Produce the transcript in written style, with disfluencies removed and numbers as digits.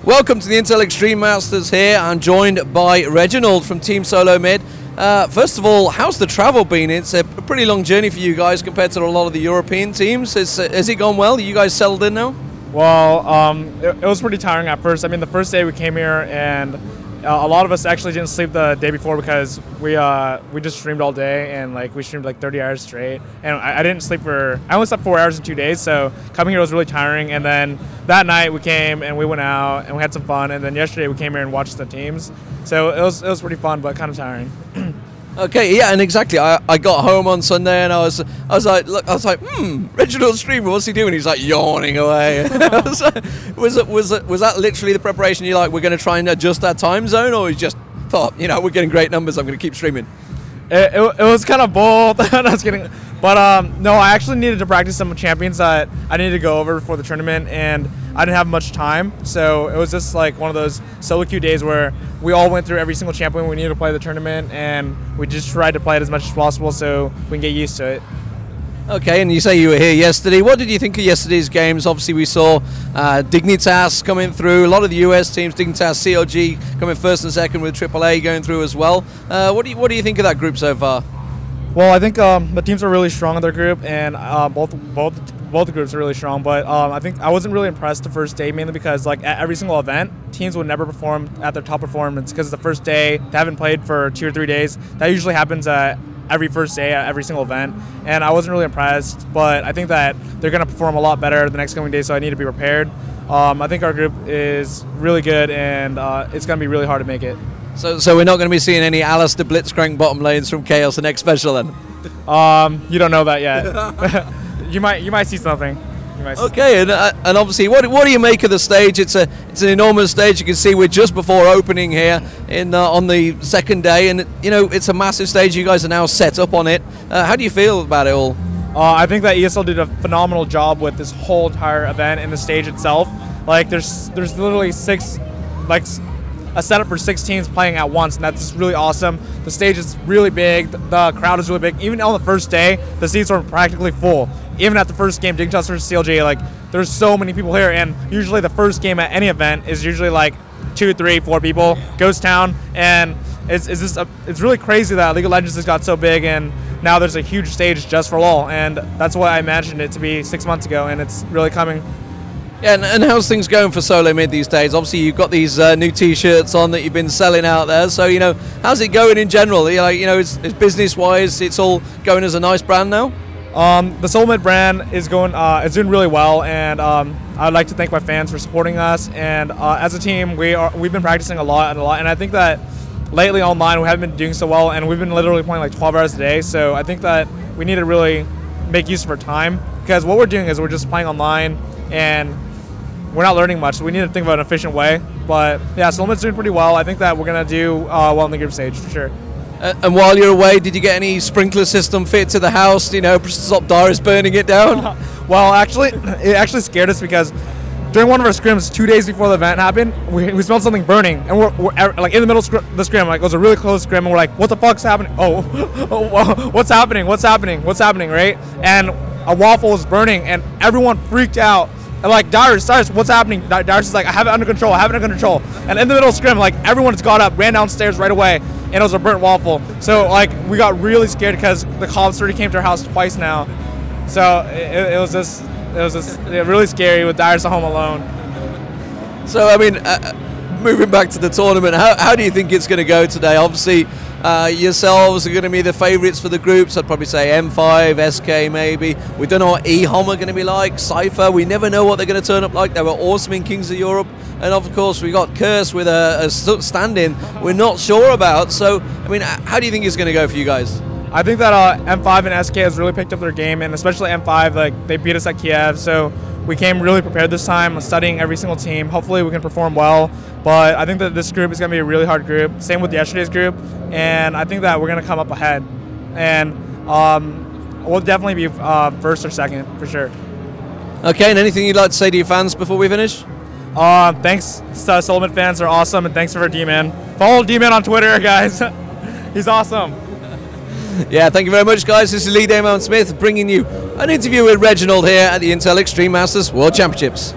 Welcome to the Intel Extreme Masters here. I'm joined by Reginald from Team SoloMid. First of all, how's the travel been? It's a pretty long journey for you guys compared to a lot of the European teams. Has it gone well? Are you guys settled in now? Well, it was pretty tiring at first. I mean, the first day we came here, and a lot of us actually didn't sleep the day before because we just streamed all day, and we streamed like 30 hours straight. And I didn't sleep I only slept 4 hours in 2 days, so coming here was really tiring. And then that night we came and we went out and we had some fun. And then yesterday we came here and watched the teams. So it was pretty fun, but kind of tiring. Okay, yeah, and exactly. I got home on Sunday and I was like, Reginald's streaming. What's he doing? He's like yawning away. was that literally the preparation? You're like, we're going to try and adjust our time zone, or you just thought, we're getting great numbers, I'm going to keep streaming? It was kind of both. I was kidding. But no, I actually needed to practice some champions that I needed to go over before the tournament, and I didn't have much time. So it was just like one of those solo queue days where we all went through every single champion we needed to play the tournament, and we just tried to play it as much as possible so we can get used to it. Okay, and you say you were here yesterday. What did you think of yesterday's games? Obviously, we saw Dignitas coming through. A lot of the US teams, Dignitas, COG coming first and second with AAA going through as well. What do you think of that group so far? Well, I think the teams are really strong in their group, and both the groups are really strong. But I think I wasn't really impressed the first day, mainly because at every single event, teams would never perform at their top performance because the first day they haven't played for 2 or 3 days. That usually happens every first day at every single event, and I wasn't really impressed. But I think that they're going to perform a lot better the next coming days, so I need to be prepared. I think our group is really good, and it's going to be really hard to make it. So we're not going to be seeing any Alistair Blitzcrank bottom lanes from Chaos the next special then? You don't know that yet. you might see something. Okay, and obviously, what do you make of the stage? It's an enormous stage. You can see we're just before opening here on the second day, and it's a massive stage. You guys are now set up on it. How do you feel about it all? I think that ESL did a phenomenal job with this whole entire event and the stage itself. There's literally a setup for 6 teams playing at once, and that's really awesome. The stage is really big, the crowd is really big. Even on the first day, the seats are practically full. Even at the first game, Dignitas versus CLG, there's so many people here, and usually the first game at any event is usually 2, 3, 4 people, ghost town, and it's really crazy that League of Legends has got so big, and now there's a huge stage just for LoL, and that's what I imagined it to be 6 months ago, and it's really coming. Yeah, and how's things going for SoloMid these days? Obviously, you've got these new T-shirts on that you've been selling out there. So, how's it going in general? It's business-wise, it's all going as a nice brand now? The SoloMid brand is going, it's doing really well, and I'd like to thank my fans for supporting us. And as a team, we've been practicing a lot, and I think that lately online we haven't been doing so well, and we've been literally playing 12 hours a day. So I think that we need to really make use of our time, because what we're doing is we're just playing online, and we're not learning much, so we need to think about an efficient way. But yeah, SoloMid's doing pretty well. I think that we're going to do well in the group stage, for sure. And while you're away, did you get any sprinkler system fit to the house, to stop Darius burning it down? Well, actually, it actually scared us, because during one of our scrims 2 days before the event happened, we smelled something burning, and we're in the middle of the scrim, it was a really close scrim, and we're like, what the fuck's happening? Oh, what's happening, right? And a waffle was burning, and everyone freaked out. And Darius, what's happening? Darius is like, I have it under control. And in the middle of scrim, everyone just got up, ran downstairs right away, and it was a burnt waffle. So we got really scared because the cops already came to our house twice now. So it was just really scary with Darius at home alone. So I mean, moving back to the tournament, how do you think it's going to go today? Obviously, yourselves are going to be the favourites for the groups. I'd probably say M5, SK maybe. We don't know what EHOM are going to be like, Cypher. We never know what they're going to turn up like. They were awesome in Kings of Europe. And of course, we got Curse with a stand-in we're not sure about. So, I mean, how do you think it's going to go for you guys? I think that M5 and SK has really picked up their game, and especially M5, they beat us at Kiev. So we came really prepared this time, studying every single team. Hopefully we can perform well, but I think that this group is going to be a really hard group. Same with yesterday's group, and I think that we're going to come up ahead. And we'll definitely be first or second, for sure. Okay, and anything you'd like to say to your fans before we finish? Thanks to SoloMid fans, they're awesome, and thanks for D-Man. Follow D-Man on Twitter, guys. He's awesome. Yeah, thank you very much, guys. This is Lee Damon Smith bringing you an interview with Reginald here at the Intel Extreme Masters World Championships.